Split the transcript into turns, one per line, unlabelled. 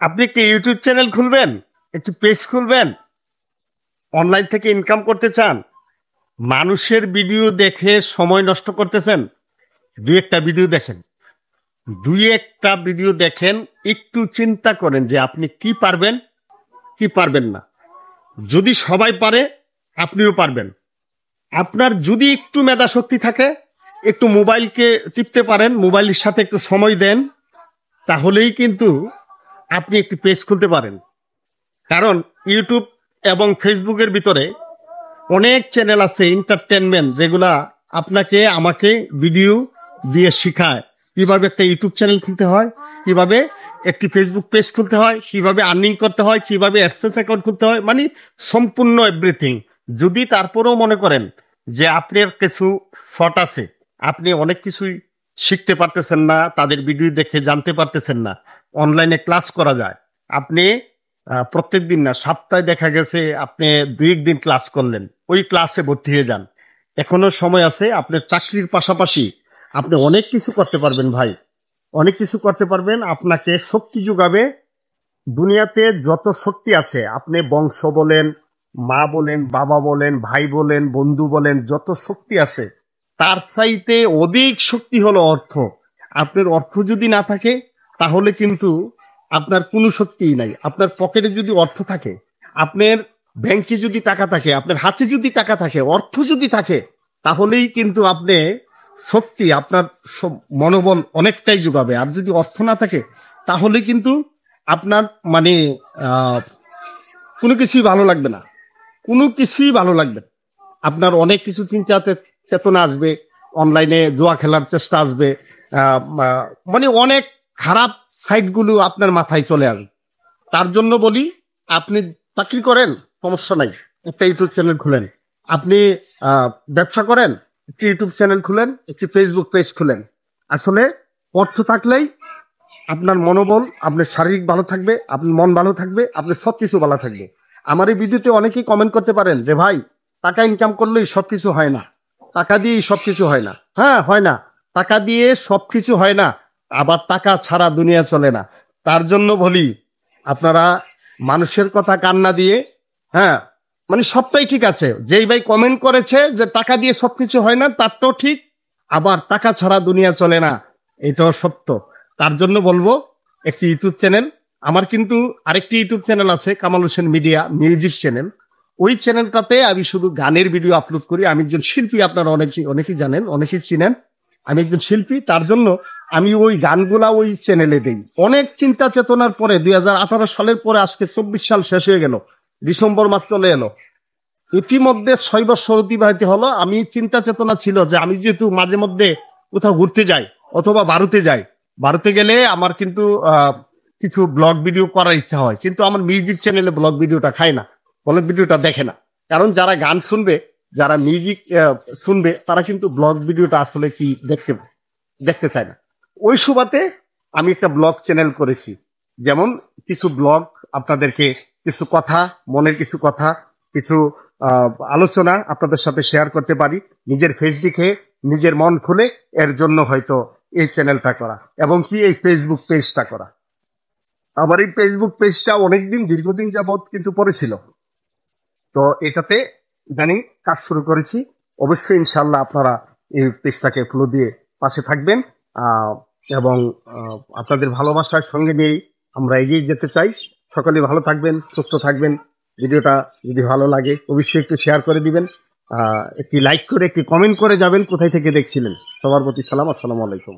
আপনি একটি YouTube channel খুলবেন, একটি পেজ খুলবেন, অনলাইন থেকে ইনকাম করতে চান, মানুষের ভিডিও দেখে সময় নষ্ট করতেছেন। দুই একটা ভিডিও দেখেন, একটু চিন্তা করেন যে আপনি কি পারবেন কি পারবেন না। যদি সবাই পারে আপনিও পারবেন। আপনার যদি একটু মেধা শক্তি থাকে, একটু মোবাইলকে টিপতে পারেন, মোবাইলের সাথে একটু সময় দেন, তাহলেই কিন্তু আপনি একটি পেজ খুলতে পারেন। কারণ ইউটিউব এবং ফেসবুকের ভিতরে অনেক চ্যানেল আছে এন্টারটেনমেন্ট, যেগুলা আপনাকে আমাকে ভিডিও দিয়ে শিখায় কিভাবে একটা ইউটিউব চ্যানেল খুলতে হয়, কিভাবে একটি ফেসবুক পেজ খুলতে হয়, কিভাবে আর্নিং করতে হয়, কিভাবে অ্যাডসেন্স অ্যাকাউন্ট খুলতে হয়, মানে সম্পূর্ণ এভরিথিং। যদি তারপরেও মনে করেন যে আপনার কিছু শর্ট আছে, আপনি অনেক কিছুই শিখতে পারতেছেন না, তাদের ভিডিও দেখে জানতে পারতেছেন না, অনলাইনে ক্লাস করা যায়। আপনি প্রত্যেক দিন না, সপ্তাহে দেখা গেছে আপনি 2 দিন ক্লাস করলেন, ওই ক্লাসে ভর্তি হয়ে যান। এখনো সময় আছে। আপনার চাকরির পাশাপাশি আপনি অনেক কিছু করতে পারবেন ভাই, অনেক কিছু করতে পারবেন। আপনাকে শক্তি যোগাবে। দুনিয়াতে যত শক্তি আছে, আপনি বংশ বলেন, মা বলেন, বাবা বলেন, ভাই বলেন, বন্ধু বলেন, যত শক্তি আছে তার চাইতে অধিক শক্তি হলো অর্থ। আপনার অর্থ যদি না থাকে তাহলে কিন্তু আপনার কোনো শক্তিই নাই। আপনার পকেটে যদি অর্থ থাকে, আপনার ব্যাংকে যদি টাকা থাকে, আপনার হাতে যদি টাকা থাকে, অর্থ যদি থাকে, তাহলেই কিন্তু আপনি শক্তি, আপনার মনোবল অনেকটাই যোগাবে। আর যদি অর্থ না থাকে তাহলে কিন্তু আপনার মানে কোনো কিছুই ভালো লাগবে না, কোনো কিছুই ভালো লাগবে না। আপনার অনেক কিছু চিন্তা চেতনা আসবে, অনলাইনে জুয়া খেলার চেষ্টা আসবে, মানে অনেক খারাপ সাইটগুলো আপনার মাথায় চলে আসবে। তার জন্য বলি, আপনি চাকরি করেন, সমস্যা নাই, একটা ইউটিউব চ্যানেল খুলেন। আপনি ব্যবসা করেন, একটি ইউটিউব চ্যানেল খুলেন, একটি ফেসবুক পেজ খুলেন। আসলে অর্থ থাকলেই আপনার মনোবল, আপনার শারীরিক ভালো থাকবে, আপনার মন ভালো থাকবে, আপনার সবকিছু ভালো থাকবে। আমার এই ভিডিওতে অনেকেই কমেন্ট করতে পারেন যে ভাই, টাকা ইনকাম করলেই সবকিছু হয় না, টাকা দিয়েই সবকিছু হয় না। হ্যাঁ, হয় না, টাকা দিয়ে সবকিছু হয় না, আবার টাকা ছাড়া দুনিয়া চলে না। তার জন্য বলি, আপনারা মানুষের কথা কান্না দিয়ে, হ্যাঁ, মানে সবটাই ঠিক আছে। যেই ভাই কমেন্ট করেছে যে টাকা দিয়ে সবকিছু হয় না, তার তো ঠিক, আবার টাকা ছাড়া দুনিয়া চলে না, এটাও সত্য। তার জন্য বলবো, একটি ইউটিউব চ্যানেল, আমার কিন্তু আরেকটি ইউটিউব চ্যানেল আছে, Kamal Hossain media music channel. ওই চ্যানেলটাতে আমি শুধু গানের ভিডিও আপলোড করি। আমি একজন শিল্পী, আপনারা অনেকেই জানেন, অনেকেই চিনেন। আমি একজন শিল্পী, তার জন্য আমি ওই গানগুলা ওই চ্যানেলে দেই। অনেক চিন্তা চেতনার পরে 2018 সালের পরে আজকে 24 সাল শেষ হয়ে গেল, ডিসেম্বর মাস চলে এলো, ইতিমধ্যে 6 বছর অতিবাহিত হলো। আমি চিন্তা চেতনা ছিল যে আমি যেহেতু মাঝে মধ্যে কোথাও ঘুরতে যাই অথবা ভারতে যাই, ভারতে গেলে আমার কিন্তু কিছু ব্লগ ভিডিও করার ইচ্ছা হয়, কিন্তু আমার মিউজিক চ্যানেলে ব্লগ ভিডিওটা খায় না, ব্লগ ভিডিওটা দেখে না। কারণ যারা গান শুনবে, যারা মিউজিক শুনবে, তারা কিন্তু ব্লগ ভিডিওটা আসলে কি দেখতে চায় না। ওই সুবাদে আমি একটা ব্লগ চ্যানেল করেছি, যেমন কিছু ব্লগ আপনাদেরকে কিছু কথা, মনের কিছু কথা, কিছু আলোচনা আপনাদের সাথে শেয়ার করতে পারি, নিজের ফেস দেখে, নিজের মন খুলে। এর জন্য হয়তো এই চ্যানেলটা করা, এবং কি এই ফেসবুক পেজটা করা। আবার এই ফেসবুক পেজটা অনেকদিন, দীর্ঘদিন যাবৎ কিন্তু পড়েছিল, তো এটাতে ইদানিং কাজ শুরু করেছি। অবশ্যই ইনশাল্লাহ আপনারা এই পেজটাকে ফলো দিয়ে পাশে থাকবেন, এবং আপনাদের ভালোবাসার সঙ্গে নিয়েই আমরা এগিয়ে যেতে চাই। সকলে ভালো থাকবেন, সুস্থ থাকবেন। ভিডিওটা যদি ভালো লাগে অবশ্যই একটু শেয়ার করে দিবেন, একটি লাইক করে, একটি কমেন্ট করে যাবেন কোথায় থেকে দেখছিলেন। সবার প্রতি সালাম, আসসালামু আলাইকুম।